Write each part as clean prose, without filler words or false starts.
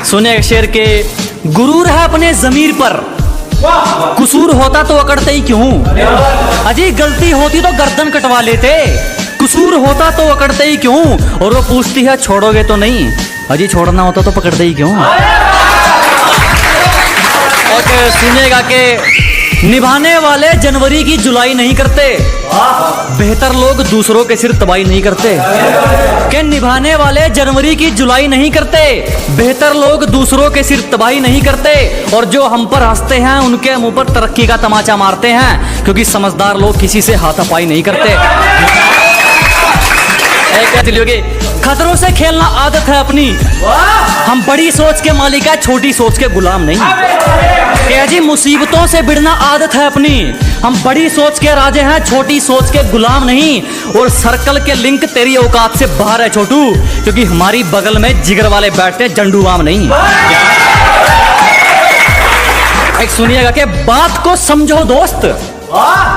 सुने शेर के गुरूर है अपने जमीर पर, कसूर होता तो अकड़ते ही क्यों। अजी गलती होती तो गर्दन कटवा लेते, कसूर होता तो अकड़ते ही क्यों। और वो पूछती है छोड़ोगे तो नहीं, अजी छोड़ना होता तो पकड़ते ही क्यों। एक सुनेगा कि निभाने वाले जनवरी की जुलाई नहीं करते, बेहतर लोग दूसरों के सिर तबाही नहीं करते। कि निभाने वाले जनवरी की जुलाई नहीं करते, बेहतर लोग दूसरों के सिर तबाही नहीं करते। और जो हम पर हंसते हैं उनके मुंह पर तरक्की का तमाचा मारते हैं, क्योंकि समझदार लोग किसी से हाथापाई नहीं करते। खतरों से खेलना आदत है अपनी, हम बड़ी सोच के मालिक है छोटी सोच के गुलाम नहीं। क्या जी मुसीबतों से भिड़ना आदत है अपनी, हम बड़ी सोच के राजे हैं छोटी सोच के गुलाम नहीं। और सर्कल के लिंक तेरी औकात से बाहर है छोटू, क्योंकि हमारी बगल में जिगर वाले बैठते जंडू आम नहीं। एक सुनिएगा कि बात को समझो दोस्त,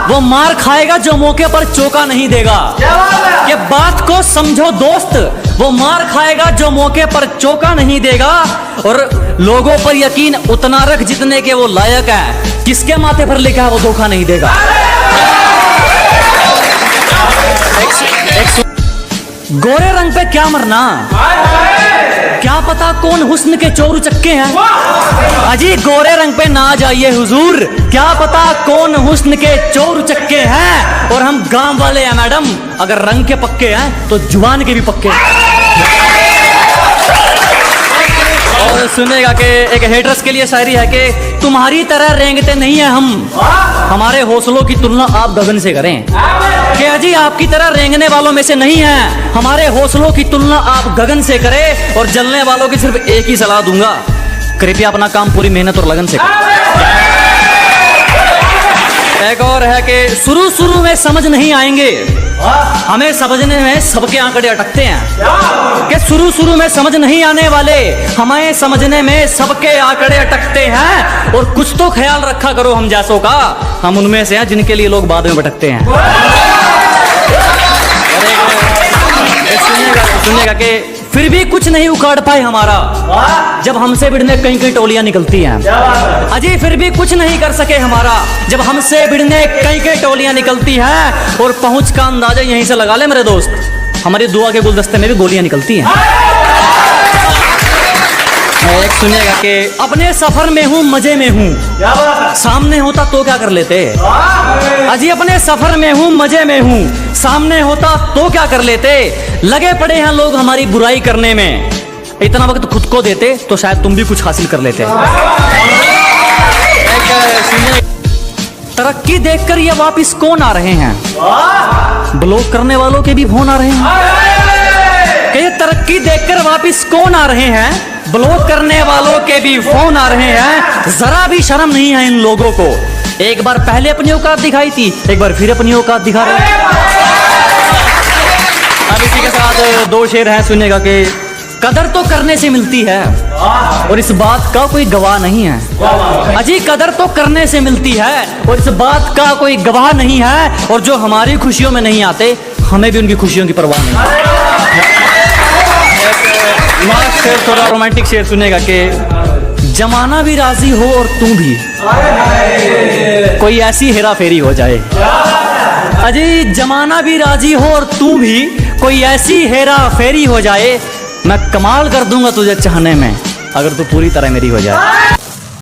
वो मार खाएगा जो मौके पर चौका नहीं देगा। ये बात को समझो दोस्त, वो मार खाएगा जो मौके पर चौका नहीं देगा। और लोगों पर यकीन उतना रख जितने के वो लायक है, किसके माथे पर लिखा है वो धोखा नहीं देगा। गोरे रंग पे क्या मरना, क्या पता कौन हुस्न के चोर चक्के हैं। अजी गोरे रंग पे ना जाइए हुजूर, क्या पता कौन हुस्न के चोर चक्के हैं। और हम गांव वाले हैं मैडम, अगर रंग के पक्के हैं तो जुबान के भी पक्के हैं। और सुनेगा कि एक हेटर्स के लिए शायरी है कि तुम्हारी तरह रेंगते नहीं है हम, हमारे हौसलों की तुलना आप गगन से करें। क्या जी आपकी तरह रेंगने वालों में से नहीं है, हमारे हौसलों की तुलना आप गगन से करें। और जलने वालों की सिर्फ एक ही सलाह दूंगा, कृपया अपना काम पूरी मेहनत और लगन से करें। एक और है कि शुरू में समझ नहीं आएंगे, हमें समझने में सबके आंकड़े अटकते हैं। कि शुरू में समझ नहीं आने वाले, हमें समझने में सबके आंकड़े अटकते हैं। और कुछ तो ख्याल रखा करो हम जैसों का, हम उनमें से हैं जिनके लिए लोग बाद में भटकते हैं। सुनिएगा कि फिर भी कुछ नहीं उखाड़ पाए हमारा, जब हमसे भिड़ने कई कई टोलियां निकलती हैं। अजी फिर भी कुछ नहीं कर सके हमारा, जब हमसे भिड़ने कई कई टोलियां निकलती हैं। और पहुंच का अंदाजा यहीं से लगा ले मेरे दोस्त, हमारी दुआ के गुलदस्ते में भी गोलियां निकलती हैं। एक सुनिएगा कि अपने सफर में हूँ मजे में हूँ, सामने होता तो क्या कर लेते। अजी अपने सफर में हूँ मजे में हूँ, सामने होता तो क्या कर लेते। लगे पड़े हैं लोग हमारी बुराई करने में, इतना वक्त खुद को देते तो शायद तुम भी कुछ हासिल कर लेते। तरक्की देखकर ये वापिस कौन आ रहे हैं, ब्लॉक करने वालों के भी फोन आ रहे हैं। ये तरक्की देखकर वापिस कौन आ रहे हैं, ब्लॉक करने वालों के भी फोन आ रहे हैं। जरा भी शर्म नहीं है इन लोगों को, एक बार पहले अपनी औकात दिखाई थी, एक बार फिर अपनी औकात दिखा रहे हैं। अब इसी के साथ दो शेर हैं, सुनेगा कि कदर तो करने से मिलती है और इस बात का कोई गवाह नहीं है। अजी कदर तो करने से मिलती है और इस बात का कोई गवाह नहीं है। और जो हमारी खुशियों में नहीं आते, हमें भी उनकी खुशियों की परवाह नहीं है। लास्ट शेर थोड़ा रोमांटिक शेर सुनेगा कि जमाना भी राजी हो और तू भी, कोई ऐसी हेरा फेरी हो जाए। अजी जमाना भी राजी हो और तू भी, कोई ऐसी हेरा फेरी हो जाए। मैं कमाल कर दूंगा तुझे चाहने में, अगर तू पूरी तरह मेरी हो जाए।